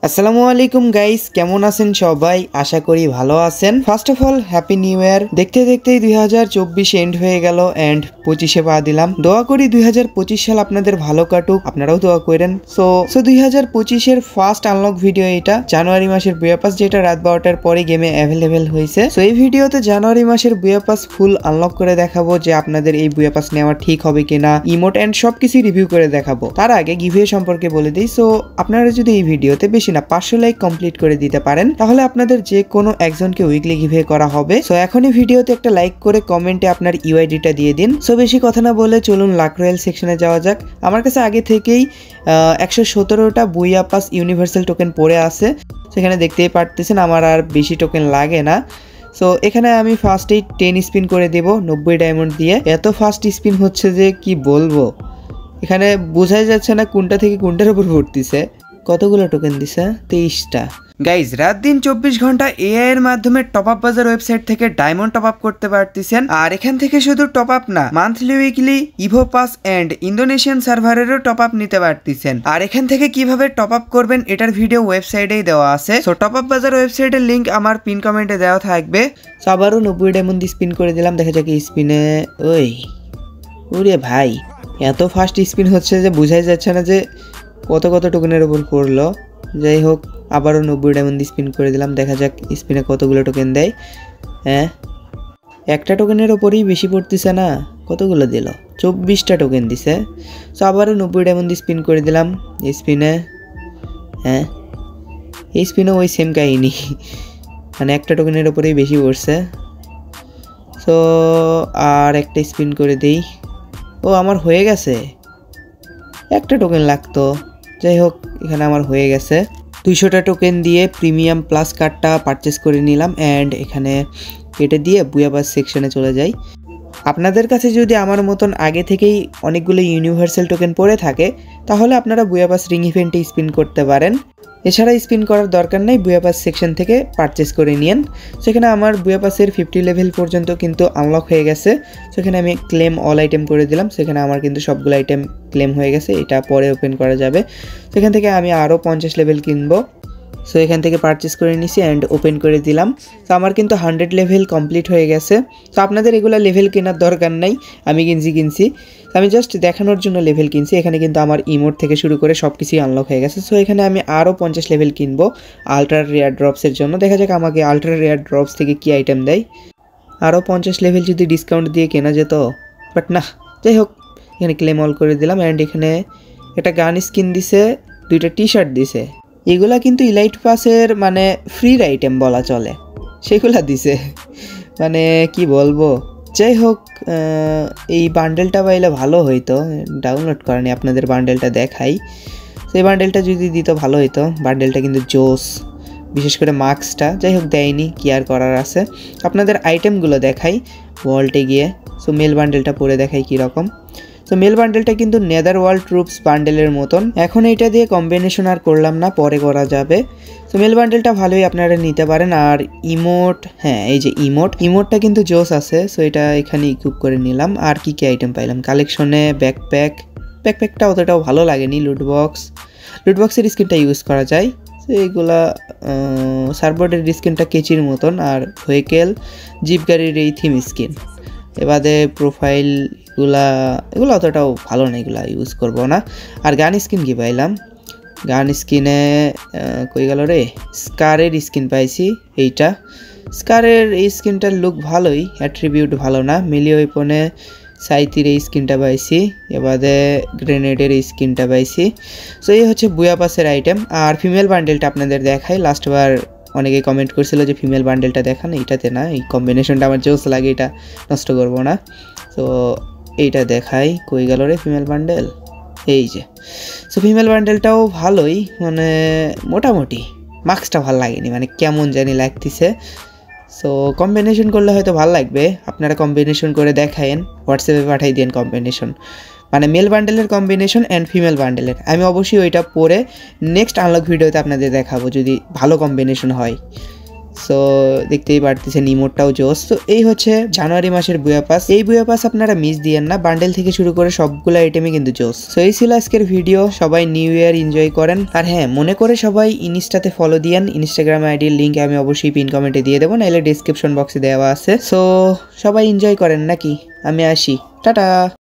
আসসালামু আলাইকুম গাইস, কেমন আছেন সবাই? আশা করি ভালো আছেন। First of all happy new year. দেখতে দেখতেই 2024 এন্ড হয়ে গেল এন্ড 25-এ পা দিলাম। দোয়া করি 2025 সাল আপনাদের ভালো কাটুক, আপনারাও দোয়া করেন। সো 2025-এর ফার্স্ট আনলক ভিডিও এটা। জানুয়ারি মাসের বুয়া পাস যেটা রাত 12টার পরে গেমে অ্যাভেলেবেল হয়েছে। সো এই ভিডিওতে জানুয়ারি মাসের বুয়া পাস ফুল আনলক করে দেখাবো যে আপনাদের এই বুয়া পাস নেওয়া ঠিক হবে কিনা, ইমোট এন্ড সবকিছু রিভিউ করে দেখাবো। তার আগে গিভওয়ে সম্পর্কে বলে দিই। সো আপনারা যদি এই ভিডিওতে বেশি না 500 লাইক কমপ্লিট করে দিতে পারেন তাহলে আপনাদের যে কোনো একজনকে উইকলি গিভওয়ে করা হবে। সো এখনই ভিডিওতে একটা লাইক করে কমেন্টে আপনার ইউআইডিটা দিয়ে দিন। সো বেশি কথা না বলে চলুন লাক রয়্যাল সেকশনে যাওয়া যাক। আমার কাছে আগে থেকেই 117টা বুয়া পাস ইউনিভার্সাল টোকেন পড়ে আছে। সেখানে দেখতেই পারতেছেন আমার আর বেশি টোকেন লাগে না। সো এখানে আমি ফার্স্টেই 10 স্পিন করে দেব 90 ডায়মন্ড দিয়ে। এত ফাস্ট স্পিন হচ্ছে যে কি বলবো, এখানে বোঝাই যাচ্ছে না কোনটা থেকে কোনটার উপর ভর্তিছে। কতগুলো টোকেন দিছে? 23টা। গাইজ রাত দিন 24 ঘন্টা এআই এর মাধ্যমে টপ আপ বাজার ওয়েবসাইট থেকে ডায়মন্ড টপ আপ করতে পারতেছেন। আর এখান থেকে শুধু টপ আপ না, monthly weekly Evo pass and Indonesian সার্ভারেরও টপ আপ নিতে পারতেছেন। আর এখান থেকে কিভাবে টপ আপ করবেন এটার ভিডিও ওয়েবসাইটেই দেওয়া আছে। সো টপ আপ বাজার ওয়েবসাইটের লিংক আমার পিন কমেন্টে দেওয়া থাকবে। সো আবারও 90 ডায়মন্ড স্পিন করে দিলাম। দেখা যাক স্পিনে ওরে ভাই এত ফাস্ট স্পিন হচ্ছে যে বোঝাই যাচ্ছে না যে কত টোকেনের উপর পড়লো। যাই হোক আবারও 90 ডায়মন্ড স্পিন করে দিলাম। দেখা যাক স্পিনে কতগুলো টোকেন দেয়। হ্যাঁ, একটা টোকেনের ওপরেই বেশি পড়তেছে না। কতগুলো দিল? 24টা টোকেন দিছে। সো আবারও 90 ডায়মন্ড স্পিন করে দিলাম স্পিনে। হ্যাঁ, এই স্পিনে ওই সেম কাহিনী, মানে একটা টোকেনের ওপরেই বেশি পড়ছে। সো আর একটা স্পিন করে দিই। ও আমার হয়ে গেছে, একটা টোকেন লাগতো। যাই হোক এখানে আমার হয়ে গেছে। 200টা টোকেন দিয়ে প্রিমিয়াম প্লাস কার্ডটা পারচেস করে নিলাম অ্যান্ড এখানে কেটে দিয়ে বুয়া পাস সেকশনে চলে যাই। আপনাদের কাছে যদি আমার মতন আগে থেকেই অনেকগুলো ইউনিভার্সাল টোকেন পড়ে থাকে তাহলে আপনারা বুয়া পাস রিং ইভেন্টে স্পিন করতে পারেন। এছাড়া স্পিন করার দরকার নেই, বুয়া পাস সেকশন থেকে পারচেস করে নিন। সেখানে আমার বুয়া পাসের 50 লেভেল পর্যন্ত কিন্তু আনলক হয়ে গেছে। সেখানে আমি ক্লেম অল আইটেম করে দিলাম। সেখানে আমার কিন্তু সবগুলো আইটেম ক্লেম হয়ে গেছে, এটা পরে ওপেন করা যাবে। সেখান থেকে আমি আরও 50 লেভেল কিনবো। সো এখান থেকে পারচেস করে নিছি অ্যান্ড ওপেন করে দিলাম। তো আমার কিন্তু 100 লেভেল কমপ্লিট হয়ে গেছে। তো আপনাদের এগুলো লেভেল কেনার দরকার নাই, আমি কিনছি। আমি জাস্ট দেখানোর জন্য লেভেল কিনছি। এখানে কিন্তু আমার ইমোট থেকে শুরু করে সব কিছুই আনলক হয়ে গেছে। সো এখানে আমি আরও 50 লেভেল কিনবো আলট্রা রেয়ার ড্রপসের জন্য। দেখা যাক আমাকে আলট্রা রেয়ার ড্রপস থেকে কী আইটেম দেয়। আরও 50 লেভেল যদি ডিসকাউন্ট দিয়ে কেনা যেত, বাট না। যাই হোক এখানে ক্লেম অল করে দিলাম অ্যান্ড এখানে একটা গান স্কিন দিছে, 2টা টি শার্ট দিছে। এগুলা কিন্তু ইলাইট পাসের মানে ফ্রির আইটেম বলা চলে, সেগুলা দিছে। মানে কি বলবো। যাই হোক এই বান্ডেলটা পাইলে ভালো হইতো। ডাউনলোড করেনি, আপনাদের বান্ডেলটা দেখাই। সেই বান্ডেলটা যদি দিত ভালো হইতো। বান্ডেলটা কিন্তু জোস, বিশেষ করে মাস্কটা। যাই হোক দেয়নি, কি আর করার আছে। আপনাদের আইটেমগুলো দেখাই ওয়ার্ল্ডে গিয়ে। সো মেল বান্ডেলটা পরে দেখাই কীরকম। তো মেল বান্ডেলটা কিন্তু নেদার ওয়ার্ল্ড ট্রুপস বান্ডেলের মতন। এখন এইটা দিয়ে কম্বিনেশন আর করলাম না, পরে করা যাবে। তো মেল বান্ডেলটা ভালোই আপনারা নিতে পারেন। আর ইমোট, হ্যাঁ এই যে ইমোটটা কিন্তু জোস আছে। সো এটা এখানে ইকুইপ করে নিলাম। আর কি আইটেম পাইলাম কালেকশনে? ব্যাকপ্যাকটা অতটাও ভালো লাগেনি। লুটবক্সের স্কিনটা ইউজ করা যায়। তো এইগুলা সার্বোর্ডের স্কিনটা কেচির মতন। আর ভেহিকেল জিপ গাড়ির এই থিম স্কিন। এবারে এগুলো অতটাও ভালো না, এগুলো ইউজ করবো না। আর গান স্কিন কি পাইলাম? গান স্কিনে কই গেল রে? স্কারের স্কিন পাইছি। এইটা স্কারের এই স্কিনটার লুক ভালোই, অ্যাট্রিবিউট ভালো না। মিলি ওয়েপনে সাইতির এই স্কিনটা পাইছি। এবারে গ্রেনেডের এই স্কিনটা পাইছি। সো এই হচ্ছে বুয়া পাসের আইটেম। আর ফিমেল বান্ডেলটা আপনাদের দেখাই। লাস্টবার অনেকে কমেন্ট করছিল যে ফিমেল বান্ডেলটা দেখান, এইটাতে না। এই কম্বিনেশনটা আমার জোস লাগে, এটা নষ্ট করবো না। তো এইটা দেখাই, কই গেল রে ফিমেল বান্ডেল? এই যে। সো ফিমেল বান্ডেলটাও ভালোই, মানে মোটামুটি। মাস্কটা ভালো লাগেনি, মানে কেমন জানি লাগতেছে। সো কম্বিনেশন করলে হয়তো ভালো লাগবে। আপনারা কম্বিনেশন করে দেখায়েন, হোয়াটসঅ্যাপে পাঠাই দেন কম্বিনেশন, মানে মেল বান্ডেলের কম্বিনেশন অ্যান্ড ফিমেল বান্ডেলের। আমি অবশ্যই ওইটা পরে নেক্সট আনলক ভিডিওতে আপনাদের দেখাবো যদি ভালো কম্বিনেশন হয়। সো দেখতেই পারতেছেন ইমোটটাও জোস। তো এই হচ্ছে জানুয়ারি মাসের বুয়া পাস। এই বুয়া পাস আপনারা মিস দিয়েন না, বান্ডেল থেকে শুরু করে সবগুলো আইটেমই কিন্তু জোস। সো এই ছিল আজকের ভিডিও, সবাই নিউ ইয়ার এনজয় করেন। আর হ্যাঁ, মনে করে সবাই ইনস্টাতে ফলো দিয়েন, ইনস্টাগ্রাম আইডির লিঙ্ক আমি অবশ্যই পিন কমেন্টে দিয়ে দেবো, নাহলে ডিসক্রিপশন বক্সে দেওয়া আছে। সো সবাই এনজয় করেন নাকি, আমি আসি, টাটা।